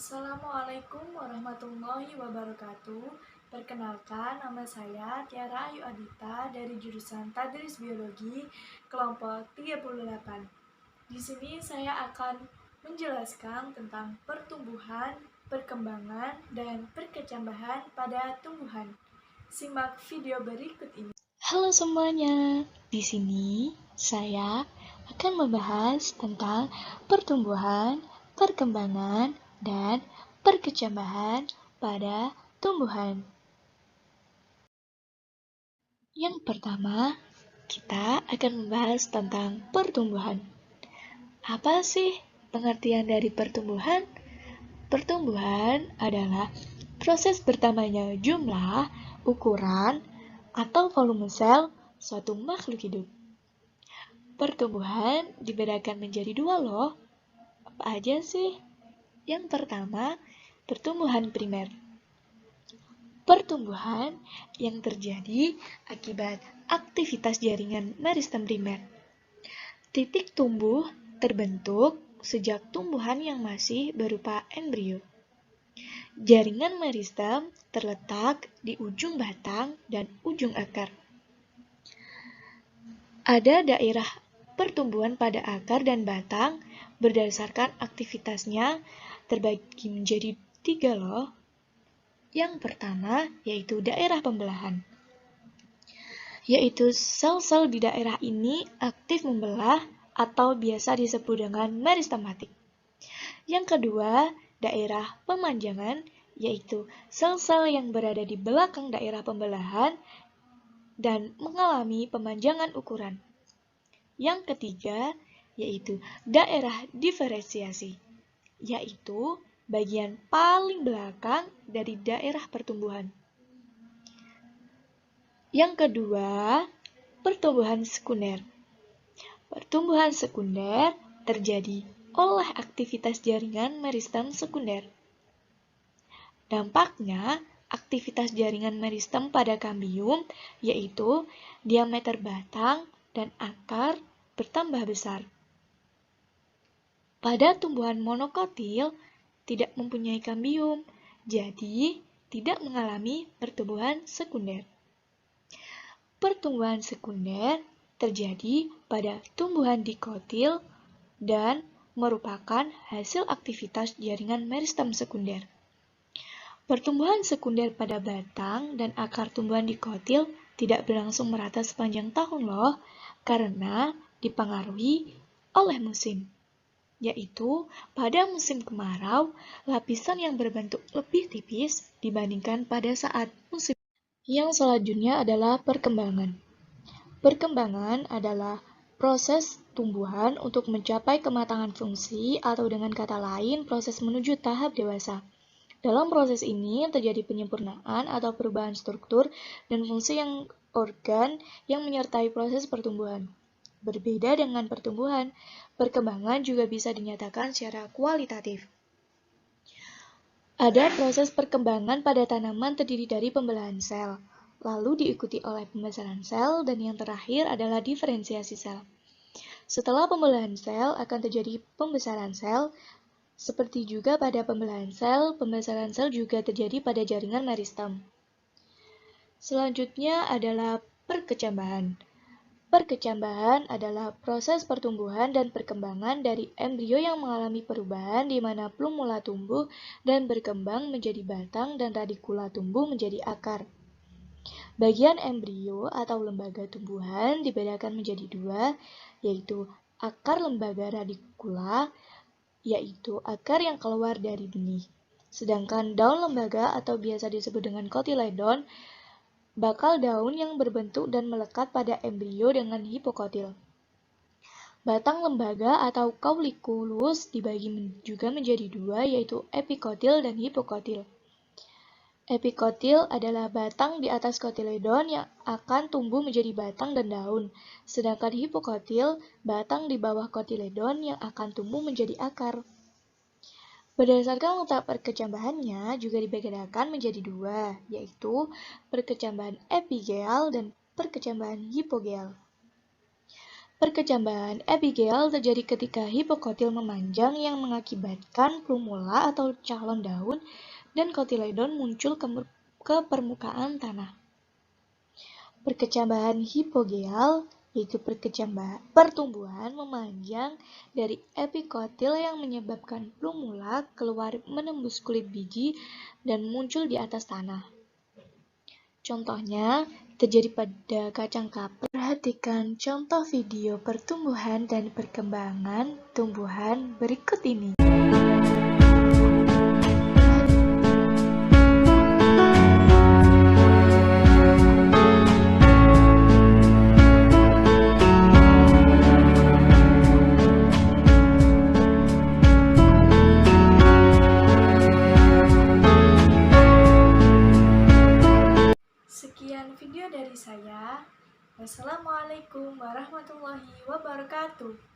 Assalamualaikum warahmatullahi wabarakatuh. Perkenalkan, nama saya Tiara Ayu Adita dari jurusan Tadris Biologi kelompok 38. Di sini saya akan menjelaskan tentang pertumbuhan, perkembangan, dan perkecambahan pada tumbuhan. Simak video berikut ini. Halo semuanya, di sini saya akan membahas tentang pertumbuhan, perkembangan, dan perkecambahan pada tumbuhan. Yang pertama, kita akan membahas tentang pertumbuhan. Apa sih pengertian dari pertumbuhan? Pertumbuhan adalah proses bertambahnya jumlah, ukuran, atau volume sel suatu makhluk hidup. Pertumbuhan dibedakan menjadi dua loh. Apa aja sih? Yang pertama, pertumbuhan primer. Pertumbuhan yang terjadi akibat aktivitas jaringan meristem primer. Titik tumbuh terbentuk sejak tumbuhan yang masih berupa embrio. Jaringan meristem terletak di ujung batang dan ujung akar. Ada daerah pertumbuhan pada akar dan batang berdasarkan aktivitasnya terbagi menjadi 3 loh. Yang pertama yaitu daerah pembelahan. Yaitu sel-sel di daerah ini aktif membelah atau biasa disebut dengan meristematik. Yang kedua, daerah pemanjangan, yaitu sel-sel yang berada di belakang daerah pembelahan dan mengalami pemanjangan ukuran. Yang ketiga, yaitu daerah diferensiasi, yaitu bagian paling belakang dari daerah pertumbuhan. Yang kedua, pertumbuhan sekunder. Pertumbuhan sekunder terjadi oleh aktivitas jaringan meristem sekunder. Dampaknya, aktivitas jaringan meristem pada kambium yaitu diameter batang dan akar bertambah besar. Pada tumbuhan monokotil tidak mempunyai kambium, jadi tidak mengalami pertumbuhan sekunder. Pertumbuhan sekunder terjadi pada tumbuhan dikotil dan merupakan hasil aktivitas jaringan meristem sekunder. Pertumbuhan sekunder pada batang dan akar tumbuhan dikotil tidak berlangsung merata sepanjang tahun loh, karena dipengaruhi oleh musim. Yaitu pada musim kemarau, lapisan yang berbentuk lebih tipis dibandingkan pada saat musim. Yang selanjutnya adalah perkembangan. Perkembangan adalah proses tumbuhan untuk mencapai kematangan fungsi atau dengan kata lain proses menuju tahap dewasa. Dalam proses ini terjadi penyempurnaan atau perubahan struktur dan fungsi organ yang menyertai proses pertumbuhan. Berbeda dengan pertumbuhan, perkembangan juga bisa dinyatakan secara kualitatif. Ada proses perkembangan pada tanaman terdiri dari pembelahan sel, lalu diikuti oleh pembesaran sel, dan yang terakhir adalah diferensiasi sel. Setelah pembelahan sel akan terjadi pembesaran sel. Seperti juga pada pembelahan sel, pembesaran sel juga terjadi pada jaringan meristem. Selanjutnya adalah perkecambahan. Perkecambahan adalah proses pertumbuhan dan perkembangan dari embrio yang mengalami perubahan di mana plumula tumbuh dan berkembang menjadi batang dan radikula tumbuh menjadi akar. Bagian embrio atau lembaga tumbuhan dibedakan menjadi dua, yaitu akar lembaga radikula, yaitu akar yang keluar dari benih. Sedangkan daun lembaga atau biasa disebut dengan kotiledon, bakal daun yang berbentuk dan melekat pada embrio dengan hipokotil. Batang lembaga atau cauliculus dibagi juga menjadi dua, yaitu epikotil dan hipokotil. Epikotil adalah batang di atas kotiledon yang akan tumbuh menjadi batang dan daun, sedangkan hipokotil batang di bawah kotiledon yang akan tumbuh menjadi akar. Berdasarkan letak perkecambahannya juga dibedakan menjadi dua, yaitu perkecambahan epigel dan perkecambahan hipogel. Perkecambahan Abigail terjadi ketika hipokotil memanjang yang mengakibatkan plumula atau calon daun dan kotiledon muncul ke permukaan tanah. Perkecambahan hipogeal yaitu pertumbuhan memanjang dari epikotil yang menyebabkan plumula keluar menembus kulit biji dan muncul di atas tanah. Contohnya terjadi pada kacang kapur. Perhatikan contoh video pertumbuhan dan perkembangan tumbuhan berikut ini. Sekian video dari saya. Wassalamualaikum warahmatullahi wabarakatuh.